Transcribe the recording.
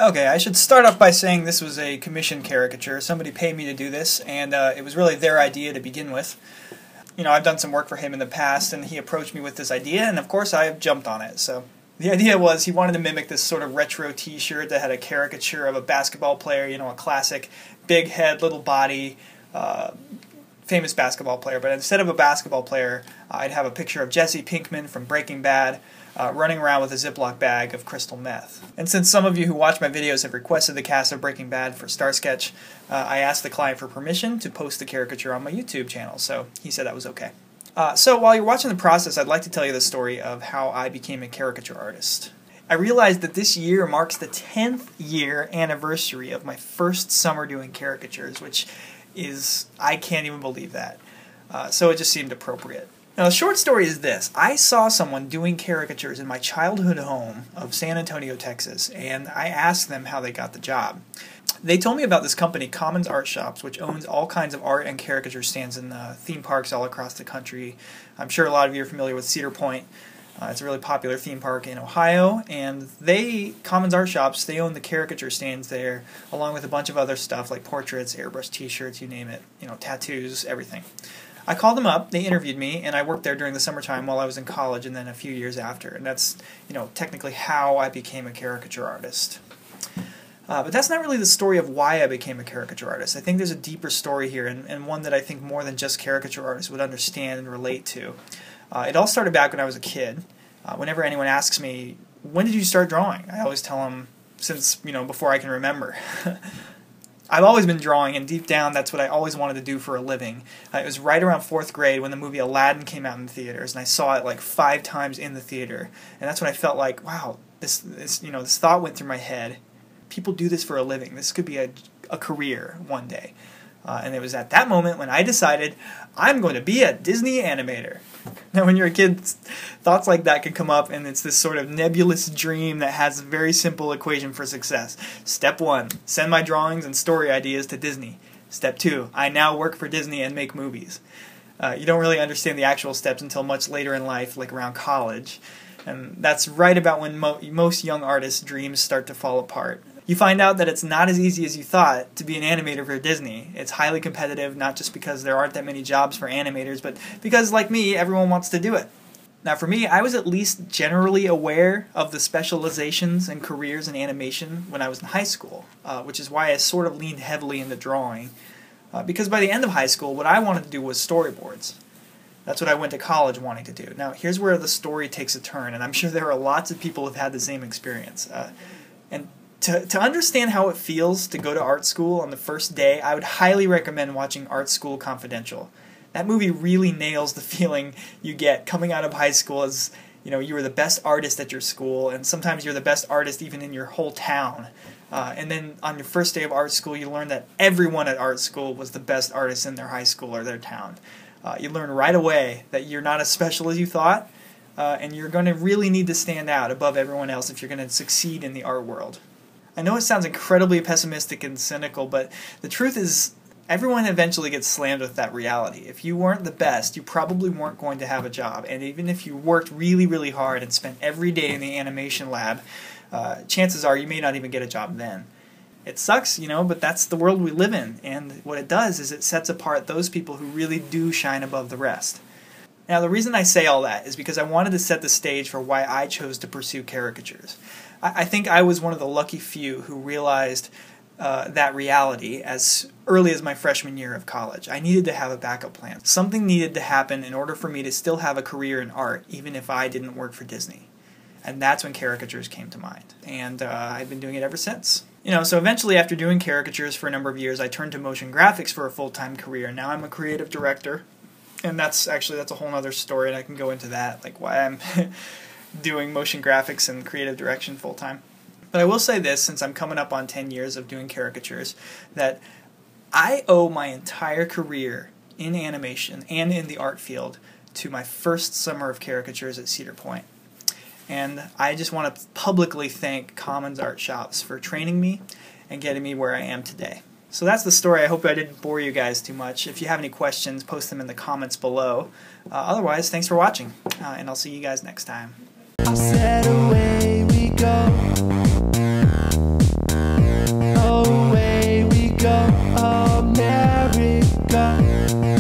Okay, I should start off by saying this was a commissioned caricature. Somebody paid me to do this, and it was really their idea to begin with. You know, I've done some work for him in the past, and he approached me with this idea, and of course I jumped on it. So the idea was he wanted to mimic this sort of retro t-shirt that had a caricature of a basketball player, you know, a classic big head, little body, famous basketball player. But instead of a basketball player, I'd have a picture of Jesse Pinkman from Breaking Bad, running around with a Ziploc bag of crystal meth. And since some of you who watch my videos have requested the cast of Breaking Bad for Star Sketch, I asked the client for permission to post the caricature on my YouTube channel, so he said that was okay. So while you're watching the process, I'd like to tell you the story of how I became a caricature artist. I realized that this year marks the 10th year anniversary of my first summer doing caricatures, which is, I can't even believe that. So it just seemed appropriate. Now, the short story is this. I saw someone doing caricatures in my childhood home of San Antonio, Texas, and I asked them how they got the job. They told me about this company, Commons Art Shops, which owns all kinds of art and caricature stands in theme parks all across the country. I'm sure a lot of you are familiar with Cedar Point. It's a really popular theme park in Ohio, and Commons Art Shops, they own the caricature stands there, along with a bunch of other stuff like portraits, airbrush t-shirts, you name it, you know, tattoos, everything. I called them up, they interviewed me, and I worked there during the summertime while I was in college and then a few years after. And that's, you know, technically how I became a caricature artist. But that's not really the story of why I became a caricature artist. I think there's a deeper story here, and one that I think more than just caricature artists would understand and relate to. It all started back when I was a kid. Whenever anyone asks me, when did you start drawing? I always tell them, since, you know, before I can remember. I've always been drawing, and deep down that's what I always wanted to do for a living. It was right around 4th grade when the movie Aladdin came out in the theaters, and I saw it like 5 times in the theater. And that's when I felt like, wow, this thought went through my head. People do this for a living. This could be a career one day. And it was at that moment when I decided I'm going to be a Disney animator. Now, when you're a kid, thoughts like that can come up, and it's this sort of nebulous dream that has a very simple equation for success. Step 1, send my drawings and story ideas to Disney. Step 2, I now work for Disney and make movies. You don't really understand the actual steps until much later in life, like around college. And that's right about when most young artists' dreams start to fall apart. You find out that it's not as easy as you thought to be an animator for Disney. It's highly competitive, not just because there aren't that many jobs for animators, but because, like me, everyone wants to do it. Now, for me, I was at least generally aware of the specializations and careers in animation when I was in high school, which is why I sort of leaned heavily into drawing. Because by the end of high school, what I wanted to do was storyboards. That's what I went to college wanting to do. Now, here's where the story takes a turn, and I'm sure there are lots of people who have had the same experience. To understand how it feels to go to art school on the first day, I would highly recommend watching Art School Confidential. That movie really nails the feeling you get coming out of high school as, you know, you were the best artist at your school, and sometimes you're the best artist even in your whole town. And then on your first day of art school, you learn that everyone at art school was the best artist in their high school or their town. You learn right away that you're not as special as you thought, and you're going to really need to stand out above everyone else if you're going to succeed in the art world. I know it sounds incredibly pessimistic and cynical, but the truth is everyone eventually gets slammed with that reality. If you weren't the best, you probably weren't going to have a job, and even if you worked really, really hard and spent every day in the animation lab, chances are you may not even get a job then. It sucks, you know, but that's the world we live in, and what it does is it sets apart those people who really do shine above the rest. Now, the reason I say all that is because I wanted to set the stage for why I chose to pursue caricatures. I think I was one of the lucky few who realized that reality as early as my freshman year of college. I needed to have a backup plan. Something needed to happen in order for me to still have a career in art, even if I didn't work for Disney. And that's when caricatures came to mind. And I've been doing it ever since. You know, so eventually after doing caricatures for a number of years, I turned to motion graphics for a full-time career. Now I'm a creative director. And that's a whole other story, and I can go into that, like why I'm doing motion graphics and creative direction full-time. But I will say this, since I'm coming up on 10 years of doing caricatures, that I owe my entire career in animation and in the art field to my first summer of caricatures at Cedar Point. And I just want to publicly thank Commons Art Shops for training me and getting me where I am today. So that's the story. I hope I didn't bore you guys too much. If you have any questions, post them in the comments below. Otherwise, thanks for watching, and I'll see you guys next time. I said away we go. bye.